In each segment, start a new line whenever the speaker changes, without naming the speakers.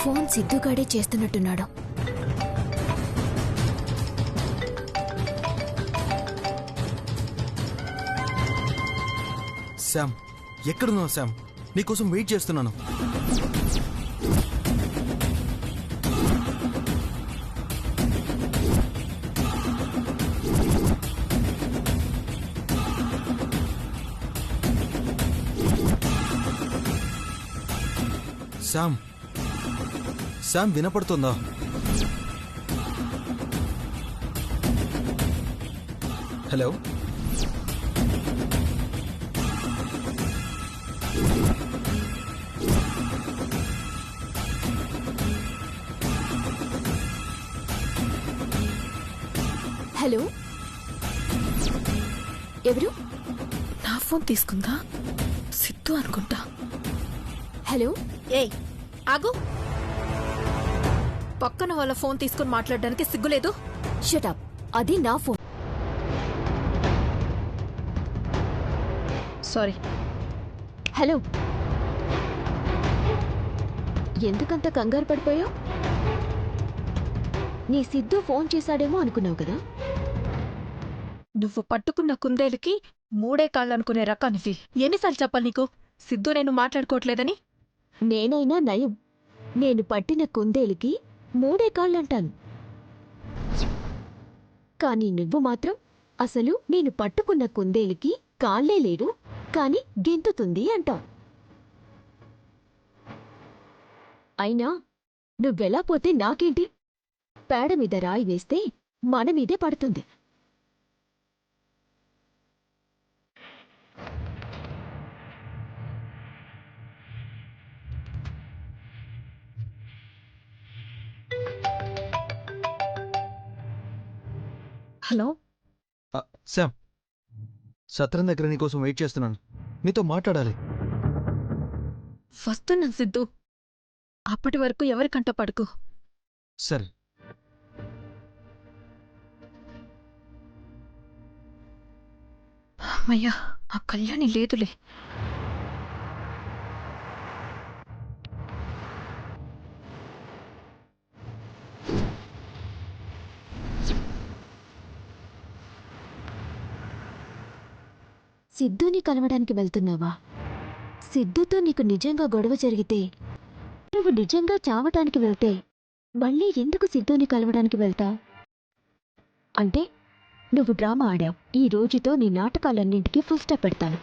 Phone సిద్ధుగాడే చేస్తున్నట్టున్నాడు.
Sam, ఎక్కడున్నావు Sam? నీకోసం wait చేస్తున్నాను. శామ్, శామ్ వినపడుతుందా? హలో,
హలో, ఎవరు?
నా ఫోన్ తీసుకుందా? సిద్ధు అనుకుంటా.
హలో,
ఏయ్ ఆగు. పక్కన వాళ్ళ ఫోన్ తీసుకుని మాట్లాడడానికి సిగ్గులేదు?
షటప్, అది నా ఫోన్.
సారీ.
హలో, ఎందుకంత కంగారు పడిపోయావు? నీ సిద్ధు ఫోన్ చేశాడేమో అనుకున్నావు కదా.
నువ్వు పట్టుకున్న కుందేలుకి మూడే కాళ్ళు అనుకునే రకానివి. ఎన్నిసార్లు చెప్పాలి నీకు సిద్ధు నేను మాట్లాడుకోవట్లేదని?
నేనైనా నయం, నేను పట్టిన కుందేలుకి మూడే కాళ్ళంటాను. కానీ నువ్వు మాత్రం అసలు నేను పట్టుకున్న కుందేలుకి కాళ్లే లేడు, కాని గెంతుతుంది అంటావు. అయినా నువ్వెలా పోతే నాకేంటి? పేడ మీద రాయి వేస్తే మన మీదే పడుతుంది.
హలో,
శామ్, సత్రం దగ్గర నీకోసం వెయిట్ చేస్తున్నాను. నీతో మాట్లాడాలి.
వస్తున్నా సిద్ధు. అప్పటి వరకు ఎవరి కంట పడుకు.
సరే.
అమ్మయ్యా, ఆ కళ్యాణి లేదులే.
సిద్ధుని కలవడానికి వెళ్తున్నావా? సిద్ధుతో నీకు నిజంగా గొడవ జరిగితే, నువ్వు నిజంగా చావటానికి వెళ్తే మళ్ళీ ఎందుకు సిద్ధుని కలవడానికి వెళ్తా? అంటే నువ్వు డ్రామా ఆడావు. ఈ రోజుతో నీ నాటకాలన్నింటికీ ఫుల్ స్టాప్ పెడతాను.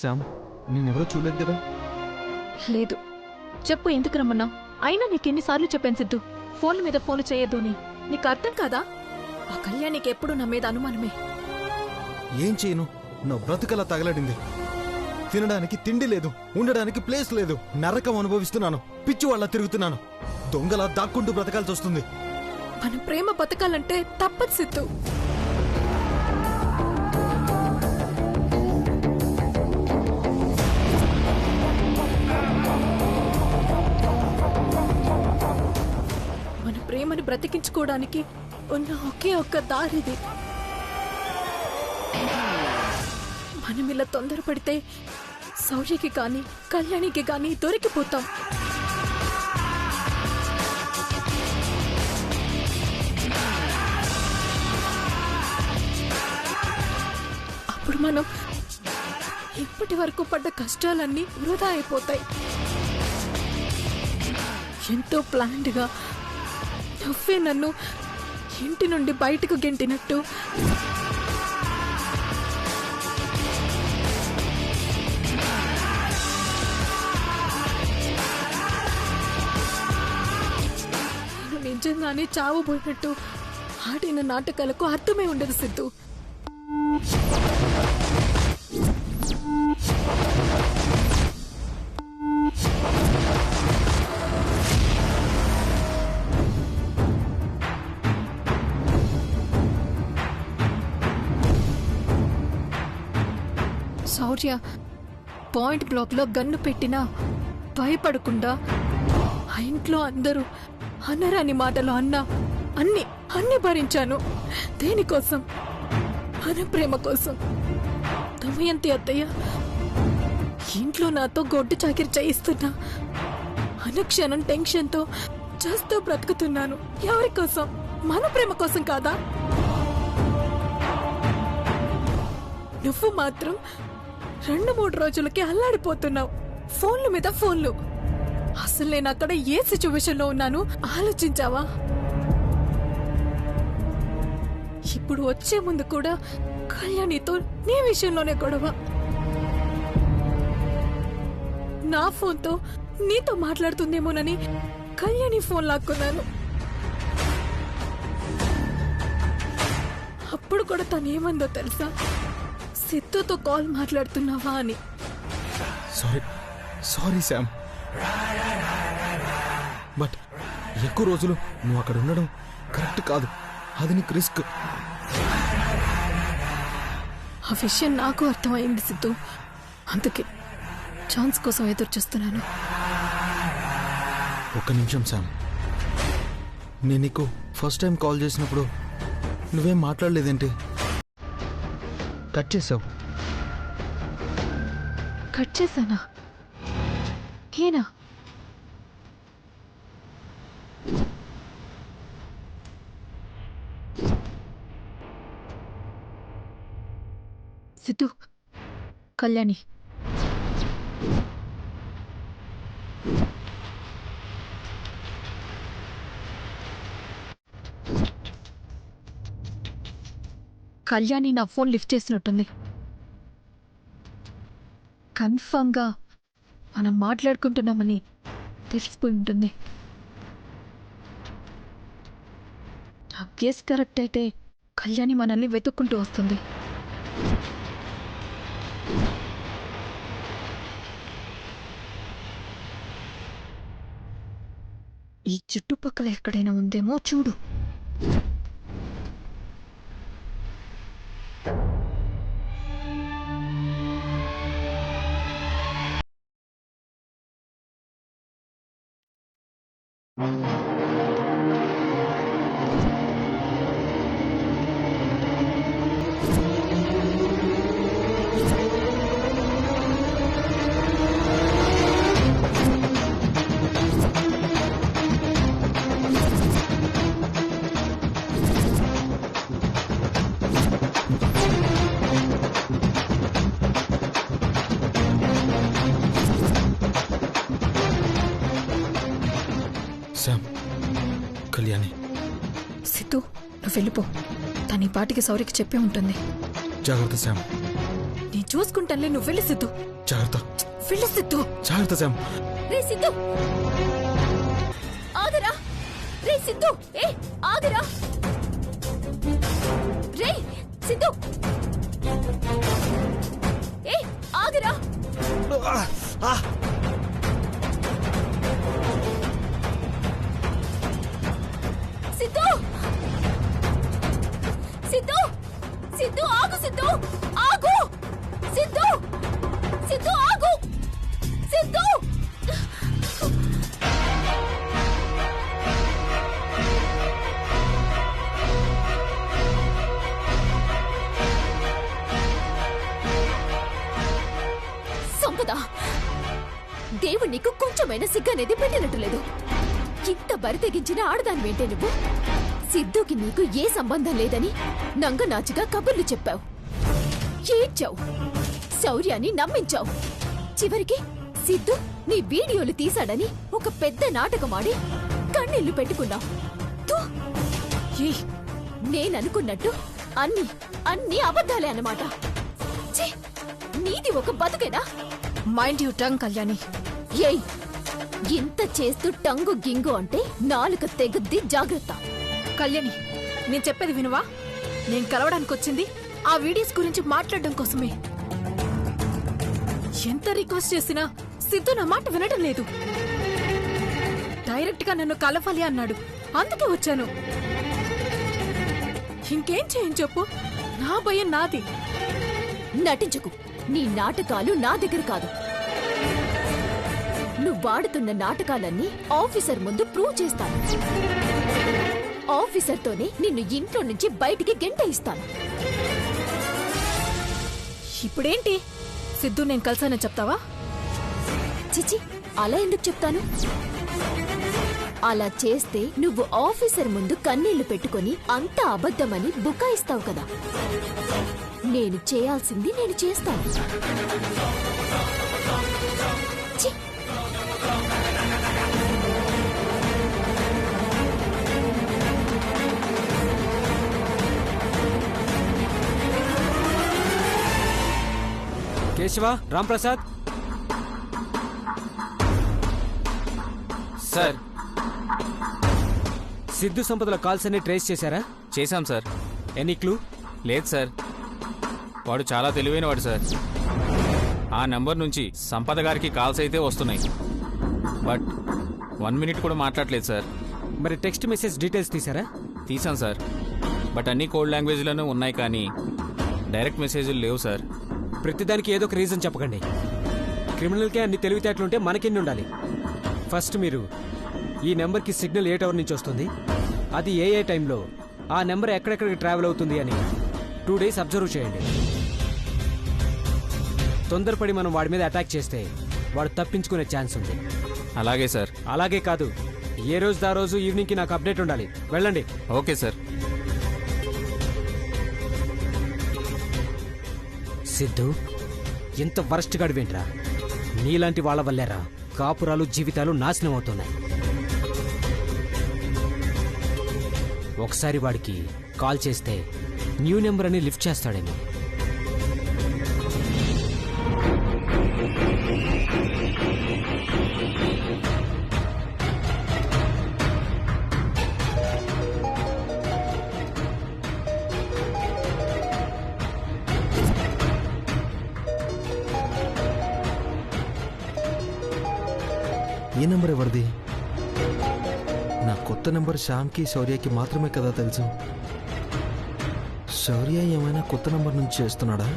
శ్యామ్ నేనెవరో చూడలేదు కదా.
లేదు. చెప్పు, ఎందుకు రమ్మన్నావు? అయినా నీకెన్నిసార్లు చెప్పాను సిద్ధు, ఫోన్ల మీద ఫోన్లు చేయొద్దు అని. నీకు అర్థం కాదా? ఆ కళ్యాణికి ఎప్పుడు నా మీద అనుమానమే.
ఏం చేయను, నా బ్రతుకలా తగలడింది. తినడానికి తిండి లేదు, ఉండడానికి ప్లేస్ లేదు, నరకం అనుభవిస్తున్నాను, పిచ్చి వాళ్ళ తిరుగుతున్నాను, దొంగలా దాక్కుంటూ బ్రతకాల్సి వస్తుంది.
మన ప్రేమ బతకాలంటే తప్పదు సిద్ధు. మన ప్రేమను బ్రతికించుకోవడానికి ఉన్న ఒకే ఒక్క దారిది. మనం ఇలా తొందరపడితే శౌర్యకి కానీ కళ్యాణికి కానీ దొరికిపోతాం. అప్పుడు మనం ఇప్పటి వరకు పడ్డ కష్టాలన్నీ వృధా అయిపోతాయి. ఎంతో ప్లాన్డ్గా నువ్వే నన్ను ఇంటి నుండి బయటకు గెంటినట్టు నేను నిజంగానే చావబోయినట్టు ఆడిన నాటకాలకు అర్థమే ఉండదు సిద్ధు. శౌర్య పాయింట్ బ్లాక్ లో గన్ను పెట్టినా భయపడకుండా ఆ ఇంట్లో అందరూ అనరాని మాటలు అన్నా అన్ని భరించాను. దేనికోసం? మన ప్రేమ కోసం. దమయంతి అత్తయ్య ఇంట్లో నాతో గొడ్డు చాకిరి చేయిస్తున్నా అనుక్షణం టెన్షన్తో చేస్తూ బ్రతుకుతున్నాను. ఎవరి కోసం? మన ప్రేమ కోసం కాదా? నువ్వు మాత్రం 2-3 రోజులకి అల్లాడిపోతున్నావు. ఫోన్ల మీద ఫోన్లు. అసలు నేను అక్కడ ఏ సిచ్యువేషన్ లో ఉన్నాను ఆలోచించావా? ఇప్పుడు వచ్చే ముందు కూడా కళ్యాణితో నీ విషయంలోనే గొడవ. నా ఫోన్తో నీతో మాట్లాడుతుందేమోనని కళ్యాణి ఫోన్ లాక్కున్నాను. అప్పుడు కూడా తను ఏమందో తెలుసా? సిద్ధుతో కాల్ మాట్లాడుతున్నావా అని.
సారీ శామ్, బట్ ఎక్కువ రోజులు నువ్వు అక్కడ ఉండడం కరెక్ట్ కాదు. అది నీకు రిస్క్.
ఆ విషయం నాకు అర్థమైంది సిద్ధు. అందుకే ఛాన్స్ కోసం ఎదురు చూస్తున్నాను.
ఒక్క నిమిషం శామ్, నేను నీకు ఫస్ట్ టైం కాల్ చేసినప్పుడు నువ్వేం మాట్లాడలేదేంటి? కట్ చేసావు.
కట్ చేశానా? ఏనా? సిద్ధు, కళ్యాణి. కళ్యాణి నా ఫోన్ లిఫ్ట్ చేసినట్టుంది. కన్ఫర్మ్గా మనం మాట్లాడుకుంటున్నామని తెలిసిపోయి ఉంటుంది. నా గెస్ కరెక్ట్ అయితే కళ్యాణి మనల్ని వెతుక్కుంటూ వస్తుంది. ఈ చుట్టుపక్కల ఎక్కడైనా ఉందేమో చూడు.
శామ్, కళ్యాణి.
సిద్ధు, నువ్వు వెళ్ళిపో. తను ఈ పాటికి సౌరికి చెప్పే ఉంటుంది.
జాగ్రత్త శామ్.
నీ చూసుకుంటానులే, నువ్వు వెళ్ళి సిద్ధు.
జాగ్రత్త
వెళ్ళి సిద్ధు.
జాగ్రత్త శామ్.
రే సిద్ధు, ఆగరా. రే సిద్ధు, ఏ ఆగరా. రే సిద్ధు, ఏ ఆగరా. సిద్ధు, సిద్ధు, సిద్ధు ఆగు. సిద్ధు ఆగు. సిద్ధు, సిద్ధు ఆగు. సిద్ధు. సంపద, దేవుడు నీకు కొంచెమైనా సిగ్గనేది పెట్టినట్టు లేదు. ఇంత బరి తెగించిన ఆడదాని వెంటే నువ్వు సిద్ధుకి నీకు ఏ సంబంధం లేదని నంగనాచుగా కబుర్లు చెప్పావు, ఏడ్చావు, శౌర్యాన్ని నమ్మించావు. చివరికి సిద్ధు నీ వీడియోలు తీశాడని ఒక పెద్ద నాటకమాడి కన్నీళ్లు పెట్టుకున్నావు. నేననుకున్నట్టు అన్ని అన్ని అబద్ధాలే అన్నమాట. ఛీ, నీది ఒక బతుకేనా?
Mind you tongue Kalyani.
ఏయ్, ఇంత చేస్తూ టంగు గింగు అంటే నాలుక తెగుద్ది, జాగ్రత్త.
కళ్యాణి, నేను చెప్పేది వినువా? నేను కలవడానికి వచ్చింది ఆ వీడియోస్ గురించి మాట్లాడడం కోసమే. ఎంత రిక్వెస్ట్ చేసినా సిద్ధు నా మాట వినడం లేదు. డైరెక్ట్ గా నన్ను కలవాలి అన్నాడు, అందుకే వచ్చాను. ఇంకేం చేయని చెప్పు, నా భయం నాది.
నటించకు. నీ నాటకాలు నా దగ్గర కాదు. నువ్వాడుతున్న నాటకాలన్నీ ఆఫీసర్ ముందు ప్రూవ్ చేస్తాను. ఆఫీసర్తోనే నిన్ను ఇంట్లో నుంచి బయటికి గెంటయిస్తాను.
ఇప్పుడేంటి, సిద్ధు నేను కలిసానని చెప్తావా?
చిచి, అలా ఎందుకు చెప్తాను? అలా చేస్తే నువ్వు ఆఫీసర్ ముందు కన్నీళ్లు పెట్టుకొని అంతా అబద్ధమని బుకాయిస్తావు కదా. నేను చేయాల్సింది నేను చేస్తాను. ఛీ!
కేశవ, రాంప్రసాద్
సార్.
సిద్ధు సంపదల కాల్స్ అన్ని ట్రేస్ చేశారా?
చేశాం సార్.
Any clue?
లేదు సార్, వాడు చాలా తెలివైనవాడు సార్. ఆ నంబర్ నుంచి సంపద గారికి కాల్స్ అయితే వస్తున్నాయి, బట్ 1 మినిట్ కూడా మాట్లాడలేదు సార్.
మరి టెక్స్ట్ మెసేజ్ డీటెయిల్స్ తీసారా?
తీసాం సార్, బట్ అన్ని కోడ్ లాంగ్వేజ్లోనే ఉన్నాయి కానీ డైరెక్ట్ మెసేజ్లు లేవు సార్.
ప్రతిదానికి ఏదో ఒక రీజన్ చెప్పకండి. క్రిమినల్కే అన్ని తెలివితేటలుంటే మనకెన్ని ఉండాలి? ఫస్ట్ మీరు ఈ నెంబర్కి సిగ్నల్ ఏ టవర్ నుంచి వస్తుంది, అది ఏ టైంలో, ఆ నెంబర్ ఎక్కడెక్కడికి ట్రావెల్ అవుతుంది అని 2 డేస్ అబ్జర్వ్ చేయండి. తొందరపడి మనం వాడి మీద అటాక్ చేస్తే వాడు తప్పించుకునే ఛాన్స్ ఉంది.
అలాగే సార్.
అలాగే కాదు, ఏ రోజు ఆ రోజు ఈవినింగ్కి నాకు అప్డేట్ ఉండాలి. వెళ్ళండి.
Okay sir.
సిద్ధు, ఎంత వరస్ట్ గడివేంట్రా? నీలాంటి వాళ్ళ వల్లేరా కాపురాలు జీవితాలు నాశనం అవుతున్నాయి. ఒకసారి వాడికి కాల్ చేస్తే న్యూ నెంబర్ అని లిఫ్ట్ చేస్తాడేమో.
ఈ నెంబర్ ఎవరిది? నా కొత్త నెంబర్ శ్యామ్కి శౌర్యకి మాత్రమే కదా తెలుసు. శౌర్య ఏమైనా కొత్త నెంబర్ నుంచి చేస్తున్నాడా?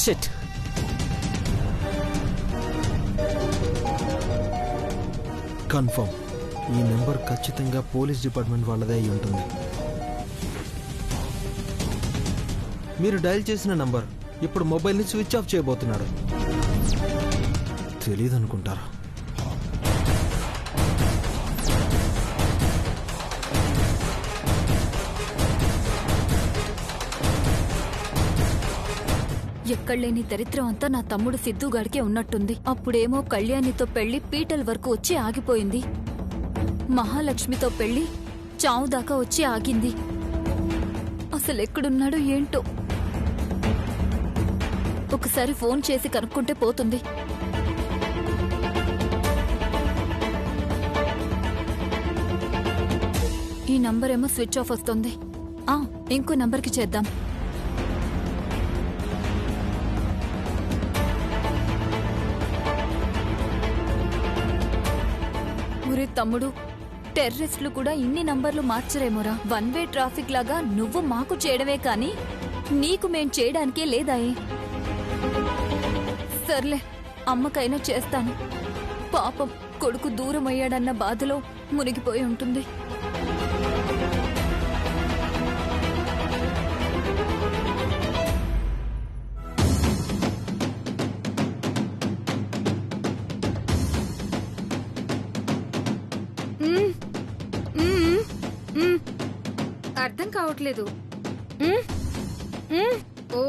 షిట్.
కన్ఫర్మ్, ఈ నెంబర్ ఖచ్చితంగా పోలీస్ డిపార్ట్మెంట్ వాళ్ళదే అయి ఉంటుంది. మీరు డయల్ చేసిన నంబర్ ఇప్పుడు మొబైల్ని స్విచ్ ఆఫ్ చేయబోతున్నాడు. తెలీదు అనుకుంటారా?
ఎక్కడలేని దరిద్రం అంతా నా తమ్ముడు సిద్ధుగాడికే ఉన్నట్టుంది. అప్పుడేమో కళ్యాణితో పెళ్లి పీటల వరకు వచ్చి ఆగిపోయింది. మహాలక్ష్మితో పెళ్లి చావు దాకా వచ్చి ఆగింది. అసలెక్కడున్నాడో ఏంటో. ఒకసారి ఫోన్ చేసి కనుక్కుంటే పోతుంది. ఈ నంబర్ ఏమో స్విచ్ ఆఫ్ వస్తుంది. ఇంకో నంబర్కి చేద్దాం. ఒరే తమ్ముడు, టెర్రరిస్టులు కూడా ఇన్ని నంబర్లు మార్చరేమోరా. వన్ వే ట్రాఫిక్ లాగా నువ్వు మాకు చేయడమే కాని నీకు మేం చేయడానికే లేదాయే. సర్లే, అమ్మకైనా చేస్తాను. పాపం కొడుకు దూరం అయ్యాడన్న బాధలో మునిగిపోయి ఉంటుంది.
అర్థం కావట్లేదు. ఓ,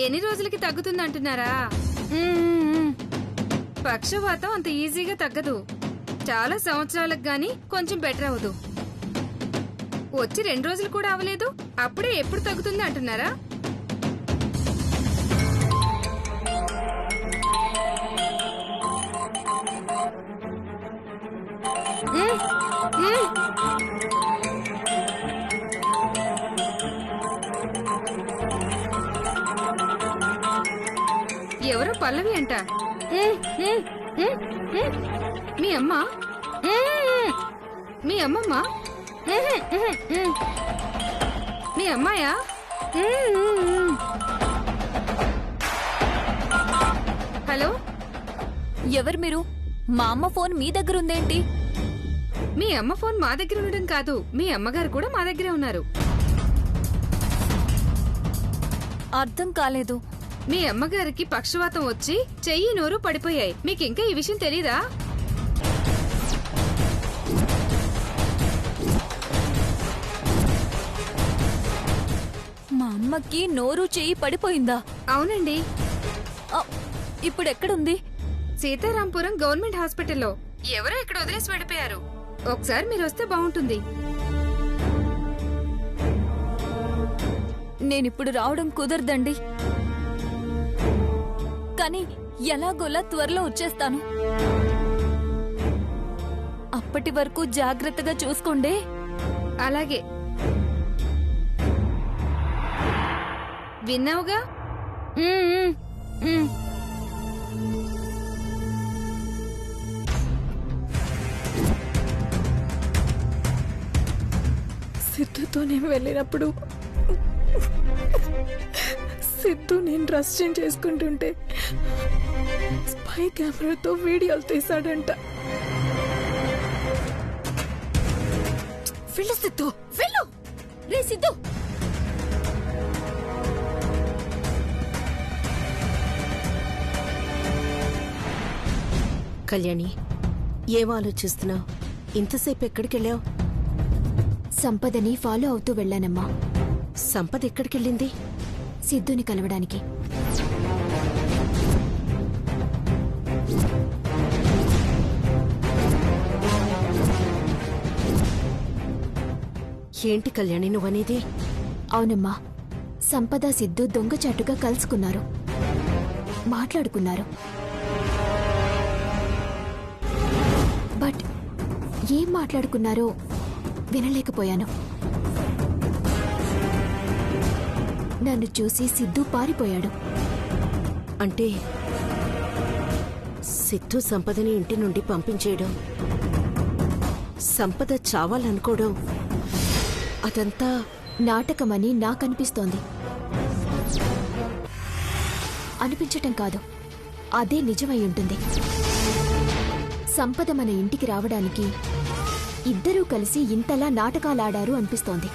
ఎన్ని రోజులకి తగ్గుతుంది అంటున్నారా? పక్షవాతం అంత ఈజీగా తగ్గదు. చాలా సంవత్సరాలకు గాని కొంచెం బెటర్ అవ్వదు. వచ్చి 2 రోజులు కూడా అవ్వలేదు, అప్పుడే ఎప్పుడు తగ్గుతుంది అంటున్నారా? ఎవరో పల్లవి అంట. మీ అమ్మ? మీ అమ్మమ్మ? మీ అమ్మాయా? హలో,
ఎవరు మీరు? మా అమ్మ ఫోన్ మీ దగ్గర ఉందేంటి?
మీ అమ్మ ఫోన్ మా దగ్గర ఉండడం కాదు, మీ అమ్మగారు కూడా మా దగ్గరే ఉన్నారు.
అర్థం కాలేదు.
మీ అమ్మగారికి పక్షవాతం వచ్చి చెయ్యి నోరు పడిపోయాయి. మీకింకా ఈ విషయం తెలీదా?
మా అమ్మకి నోరు చెయ్యి పడిపోయిందా?
అవునండి.
ఇప్పుడెక్కడుంది?
సీతారాంపురం గవర్నమెంట్ హాస్పిటల్లో ఎవరో ఇక్కడ వదిలేసి వెళ్ళిపోయారు. ఒకసారి మీరు వస్తే బాగుంటుంది.
నేనిప్పుడు రావడం కుదరదండి, కానీ ఎలాగోలా త్వరలో వచ్చేస్తాను. అప్పటి వరకు జాగ్రత్తగా చూసుకోండి.
అలాగే. విన్నావుగా?
సిద్ధుతో నేను వెళ్ళినప్పుడు సిద్ధు నేను డ్రెస్ చేంజ్ చేసుకుంటుంటే స్పై కెమెరాతో వీడియోలు తీశాడంట.
వెళ్ళు సిద్ధు, వెళ్ళు. రే సిద్ధు,
కళ్యాణి, ఏం ఆలోచిస్తున్నావు? ఇంతసేపు ఎక్కడికెళ్ళావు?
సంపదని ఫాలో అవుతూ వెళ్ళానమ్మా.
సంపద ఎక్కడికెళ్ళింది?
సిద్ధుని కలవడానికి.
ఏంటి కళ్యాణి నువ్వనేది?
అవునమ్మా, సంపద సిద్ధు దొంగచాటుగా కలుసుకున్నారు, మాట్లాడుకున్నారు. బట్ ఏం మాట్లాడుకున్నారో వినలేకపోయాను. నన్ను చూసి సిద్ధు పారిపోయాడు.
అంటే సిద్ధు సంపదని ఇంటి నుండి పంపించేయడం, సంపద చావాలనుకోవడం, అదంతా
నాటకమని నాకనిపిస్తోంది. అనిపించటం కాదు, అదే నిజమై ఉంటుంది. సంపద మన ఇంటికి రావడానికి ఇద్దరూ కలిసి ఇంతలా నాటకాలాడారు అనిపిస్తోంది.